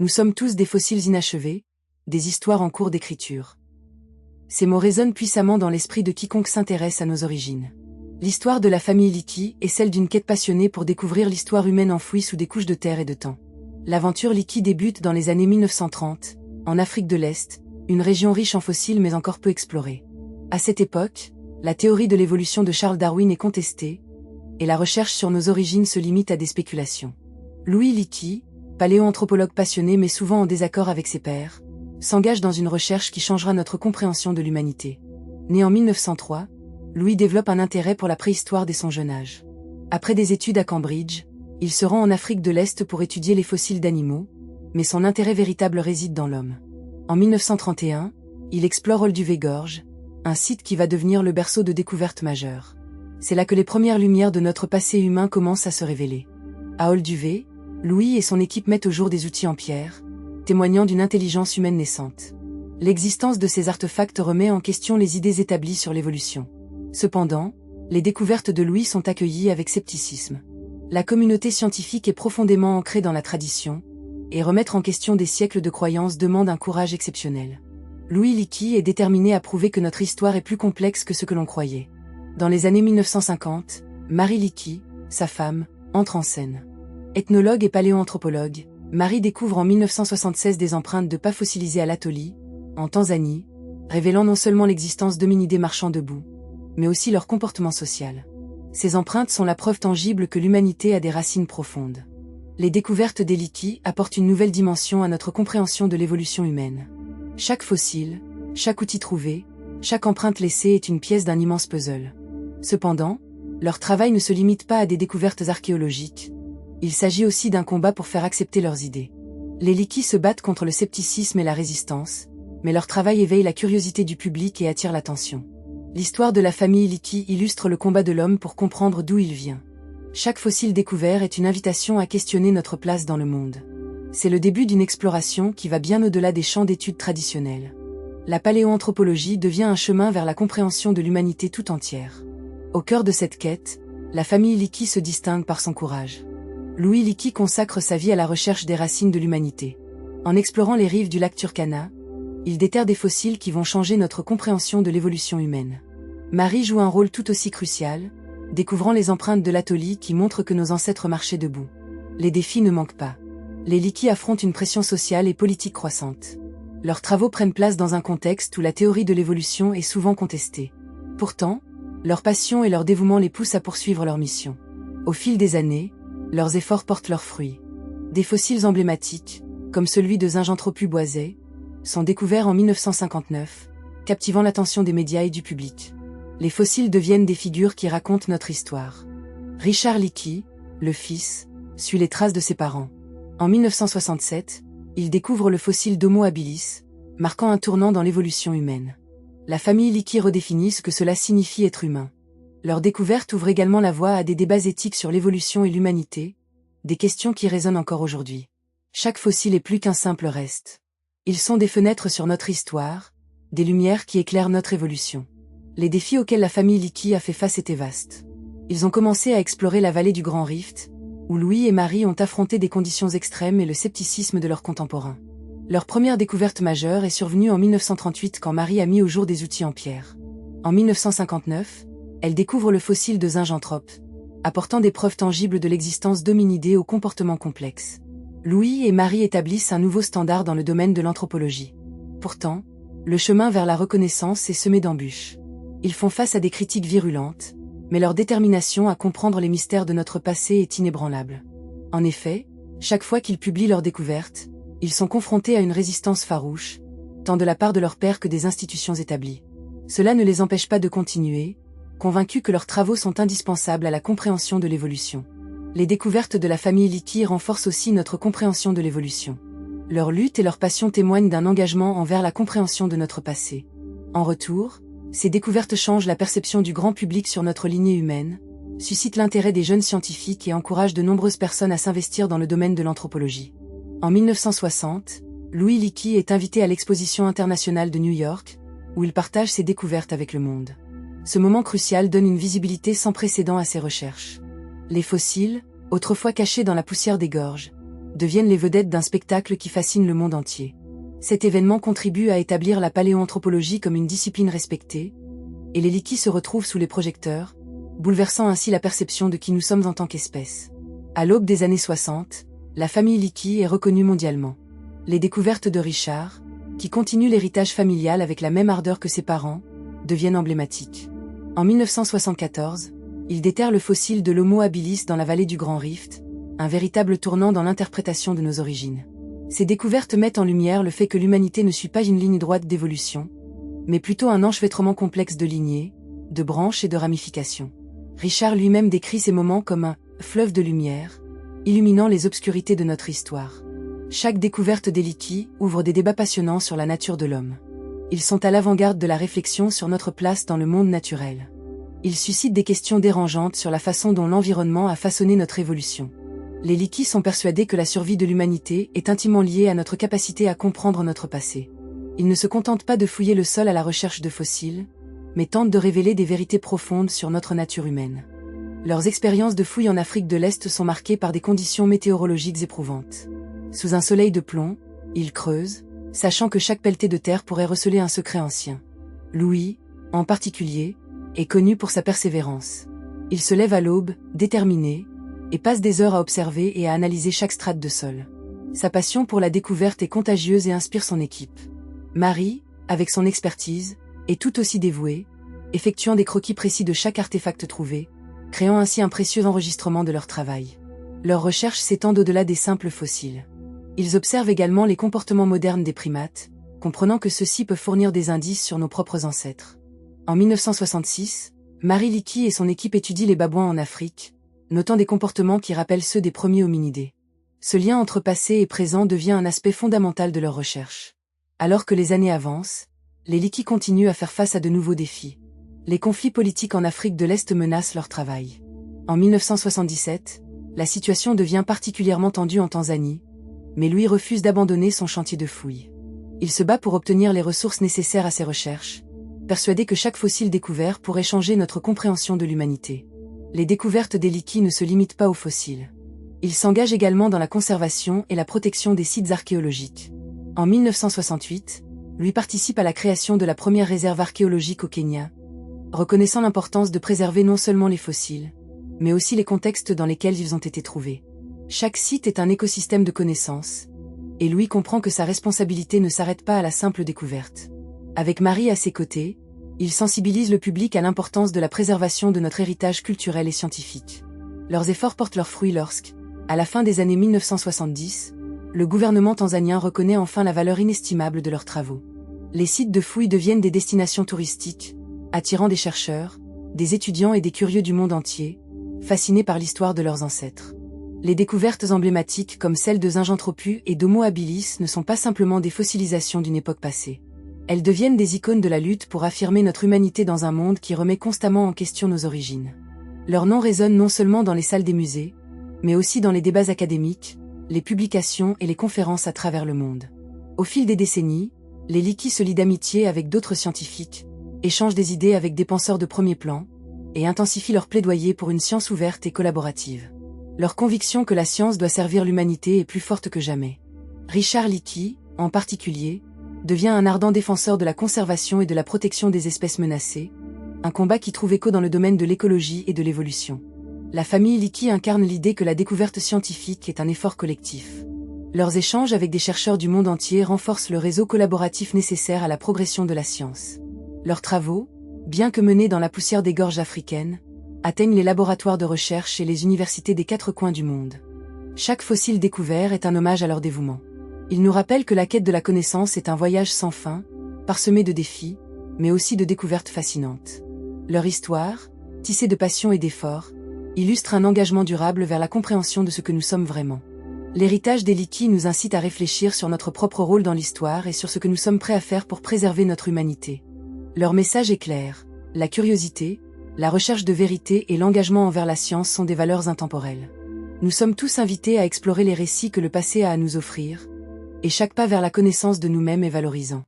Nous sommes tous des fossiles inachevés, des histoires en cours d'écriture. Ces mots résonnent puissamment dans l'esprit de quiconque s'intéresse à nos origines. L'histoire de la famille Leakey est celle d'une quête passionnée pour découvrir l'histoire humaine enfouie sous des couches de terre et de temps. L'aventure Leakey débute dans les années 1930, en Afrique de l'Est, une région riche en fossiles mais encore peu explorée. À cette époque, la théorie de l'évolution de Charles Darwin est contestée, et la recherche sur nos origines se limite à des spéculations. Louis Leakey, paléoanthropologue passionné mais souvent en désaccord avec ses pairs, s'engage dans une recherche qui changera notre compréhension de l'humanité. Né en 1903, Louis développe un intérêt pour la préhistoire dès son jeune âge. Après des études à Cambridge, il se rend en Afrique de l'Est pour étudier les fossiles d'animaux, mais son intérêt véritable réside dans l'homme. En 1931, il explore Olduvai-Gorge, un site qui va devenir le berceau de découvertes majeures. C'est là que les premières lumières de notre passé humain commencent à se révéler. À Olduvai, Louis et son équipe mettent au jour des outils en pierre, témoignant d'une intelligence humaine naissante. L'existence de ces artefacts remet en question les idées établies sur l'évolution. Cependant, les découvertes de Louis sont accueillies avec scepticisme. La communauté scientifique est profondément ancrée dans la tradition, et remettre en question des siècles de croyances demande un courage exceptionnel. Louis Leakey est déterminé à prouver que notre histoire est plus complexe que ce que l'on croyait. Dans les années 1950, Mary Leakey, sa femme, entre en scène. Ethnologue et paléoanthropologue, Mary découvre en 1976 des empreintes de pas fossilisées à l'Atoli, en Tanzanie, révélant non seulement l'existence d'hominidés marchands debout, mais aussi leur comportement social. Ces empreintes sont la preuve tangible que l'humanité a des racines profondes. Les découvertes des Leakey apportent une nouvelle dimension à notre compréhension de l'évolution humaine. Chaque fossile, chaque outil trouvé, chaque empreinte laissée est une pièce d'un immense puzzle. Cependant, leur travail ne se limite pas à des découvertes archéologiques. Il s'agit aussi d'un combat pour faire accepter leurs idées. Les Leakey se battent contre le scepticisme et la résistance, mais leur travail éveille la curiosité du public et attire l'attention. L'histoire de la famille Leakey illustre le combat de l'homme pour comprendre d'où il vient. Chaque fossile découvert est une invitation à questionner notre place dans le monde. C'est le début d'une exploration qui va bien au-delà des champs d'études traditionnels. La paléoanthropologie devient un chemin vers la compréhension de l'humanité tout entière. Au cœur de cette quête, la famille Leakey se distingue par son courage. Louis Leakey consacre sa vie à la recherche des racines de l'humanité. En explorant les rives du lac Turkana, il déterre des fossiles qui vont changer notre compréhension de l'évolution humaine. Mary joue un rôle tout aussi crucial, découvrant les empreintes de l'Atoli qui montrent que nos ancêtres marchaient debout. Les défis ne manquent pas. Les Leakey affrontent une pression sociale et politique croissante. Leurs travaux prennent place dans un contexte où la théorie de l'évolution est souvent contestée. Pourtant, leur passion et leur dévouement les poussent à poursuivre leur mission. Au fil des années, leurs efforts portent leurs fruits. Des fossiles emblématiques, comme celui de Zinjanthropus boisé, sont découverts en 1959, captivant l'attention des médias et du public. Les fossiles deviennent des figures qui racontent notre histoire. Richard Leakey, le fils, suit les traces de ses parents. En 1967, il découvre le fossile d'Homo habilis, marquant un tournant dans l'évolution humaine. La famille Leakey redéfinit ce que cela signifie être humain. Leur découverte ouvre également la voie à des débats éthiques sur l'évolution et l'humanité, des questions qui résonnent encore aujourd'hui. Chaque fossile est plus qu'un simple reste. Ils sont des fenêtres sur notre histoire, des lumières qui éclairent notre évolution. Les défis auxquels la famille Leakey a fait face étaient vastes. Ils ont commencé à explorer la vallée du Grand Rift, où Louis et Mary ont affronté des conditions extrêmes et le scepticisme de leurs contemporains. Leur première découverte majeure est survenue en 1938 quand Mary a mis au jour des outils en pierre. En 1959, elle découvre le fossile de Zinjanthrope, apportant des preuves tangibles de l'existence d'hominidés au comportement complexe. Louis et Mary établissent un nouveau standard dans le domaine de l'anthropologie. Pourtant, le chemin vers la reconnaissance est semé d'embûches. Ils font face à des critiques virulentes, mais leur détermination à comprendre les mystères de notre passé est inébranlable. En effet, chaque fois qu'ils publient leurs découvertes, ils sont confrontés à une résistance farouche, tant de la part de leurs pairs que des institutions établies. Cela ne les empêche pas de continuer, convaincus que leurs travaux sont indispensables à la compréhension de l'évolution. Les découvertes de la famille Leakey renforcent aussi notre compréhension de l'évolution. Leur lutte et leur passion témoignent d'un engagement envers la compréhension de notre passé. En retour, ces découvertes changent la perception du grand public sur notre lignée humaine, suscitent l'intérêt des jeunes scientifiques et encouragent de nombreuses personnes à s'investir dans le domaine de l'anthropologie. En 1960, Louis Leakey est invité à l'Exposition internationale de New York, où il partage ses découvertes avec le monde. Ce moment crucial donne une visibilité sans précédent à ses recherches. Les fossiles, autrefois cachés dans la poussière des gorges, deviennent les vedettes d'un spectacle qui fascine le monde entier. Cet événement contribue à établir la paléoanthropologie comme une discipline respectée, et les Leakey se retrouvent sous les projecteurs, bouleversant ainsi la perception de qui nous sommes en tant qu'espèce. À l'aube des années 60, la famille Leakey est reconnue mondialement. Les découvertes de Richard, qui continue l'héritage familial avec la même ardeur que ses parents, deviennent emblématiques. En 1974, il déterre le fossile de l'Homo habilis dans la vallée du Grand Rift, un véritable tournant dans l'interprétation de nos origines. Ces découvertes mettent en lumière le fait que l'humanité ne suit pas une ligne droite d'évolution, mais plutôt un enchevêtrement complexe de lignées, de branches et de ramifications. Richard lui-même décrit ces moments comme un « fleuve de lumière », illuminant les obscurités de notre histoire. Chaque découverte des Leakey ouvre des débats passionnants sur la nature de l'homme. Ils sont à l'avant-garde de la réflexion sur notre place dans le monde naturel. Ils suscitent des questions dérangeantes sur la façon dont l'environnement a façonné notre évolution. Les Leakey sont persuadés que la survie de l'humanité est intimement liée à notre capacité à comprendre notre passé. Ils ne se contentent pas de fouiller le sol à la recherche de fossiles, mais tentent de révéler des vérités profondes sur notre nature humaine. Leurs expériences de fouilles en Afrique de l'Est sont marquées par des conditions météorologiques éprouvantes. Sous un soleil de plomb, ils creusent, sachant que chaque pelletée de terre pourrait receler un secret ancien. Louis, en particulier, est connu pour sa persévérance. Il se lève à l'aube, déterminé, et passe des heures à observer et à analyser chaque strate de sol. Sa passion pour la découverte est contagieuse et inspire son équipe. Marie, avec son expertise, est tout aussi dévouée, effectuant des croquis précis de chaque artefact trouvé, créant ainsi un précieux enregistrement de leur travail. Leurs recherches s'étendent au-delà des simples fossiles. Ils observent également les comportements modernes des primates, comprenant que ceux-ci peuvent fournir des indices sur nos propres ancêtres. En 1966, Marie Leakey et son équipe étudient les babouins en Afrique, notant des comportements qui rappellent ceux des premiers hominidés. Ce lien entre passé et présent devient un aspect fondamental de leur recherche. Alors que les années avancent, les Leakey continuent à faire face à de nouveaux défis. Les conflits politiques en Afrique de l'Est menacent leur travail. En 1977, la situation devient particulièrement tendue en Tanzanie, mais Louis refuse d'abandonner son chantier de fouilles. Il se bat pour obtenir les ressources nécessaires à ses recherches, persuadé que chaque fossile découvert pourrait changer notre compréhension de l'humanité. Les découvertes des Leakey ne se limitent pas aux fossiles. Ils s'engagent également dans la conservation et la protection des sites archéologiques. En 1968, Louis participe à la création de la première réserve archéologique au Kenya, reconnaissant l'importance de préserver non seulement les fossiles, mais aussi les contextes dans lesquels ils ont été trouvés. Chaque site est un écosystème de connaissances, et Louis comprend que sa responsabilité ne s'arrête pas à la simple découverte. Avec Marie à ses côtés, il sensibilise le public à l'importance de la préservation de notre héritage culturel et scientifique. Leurs efforts portent leurs fruits lorsque, à la fin des années 1970, le gouvernement tanzanien reconnaît enfin la valeur inestimable de leurs travaux. Les sites de fouilles deviennent des destinations touristiques, attirant des chercheurs, des étudiants et des curieux du monde entier, fascinés par l'histoire de leurs ancêtres. Les découvertes emblématiques comme celles de Zinjanthropus et d'Homo habilis ne sont pas simplement des fossilisations d'une époque passée. Elles deviennent des icônes de la lutte pour affirmer notre humanité dans un monde qui remet constamment en question nos origines. Leur nom résonne non seulement dans les salles des musées, mais aussi dans les débats académiques, les publications et les conférences à travers le monde. Au fil des décennies, les Leakey se lient d'amitié avec d'autres scientifiques, échangent des idées avec des penseurs de premier plan, et intensifient leur plaidoyer pour une science ouverte et collaborative. Leur conviction que la science doit servir l'humanité est plus forte que jamais. Richard Leakey, en particulier, devient un ardent défenseur de la conservation et de la protection des espèces menacées, un combat qui trouve écho dans le domaine de l'écologie et de l'évolution. La famille Leakey incarne l'idée que la découverte scientifique est un effort collectif. Leurs échanges avec des chercheurs du monde entier renforcent le réseau collaboratif nécessaire à la progression de la science. Leurs travaux, bien que menés dans la poussière des gorges africaines, atteignent les laboratoires de recherche et les universités des quatre coins du monde. Chaque fossile découvert est un hommage à leur dévouement. Ils nous rappellent que la quête de la connaissance est un voyage sans fin, parsemé de défis, mais aussi de découvertes fascinantes. Leur histoire, tissée de passion et d'efforts, illustre un engagement durable vers la compréhension de ce que nous sommes vraiment. L'héritage des Leakey nous incite à réfléchir sur notre propre rôle dans l'histoire et sur ce que nous sommes prêts à faire pour préserver notre humanité. Leur message est clair: la curiosité, la recherche de vérité et l'engagement envers la science sont des valeurs intemporelles. Nous sommes tous invités à explorer les récits que le passé a à nous offrir, et chaque pas vers la connaissance de nous-mêmes est valorisant.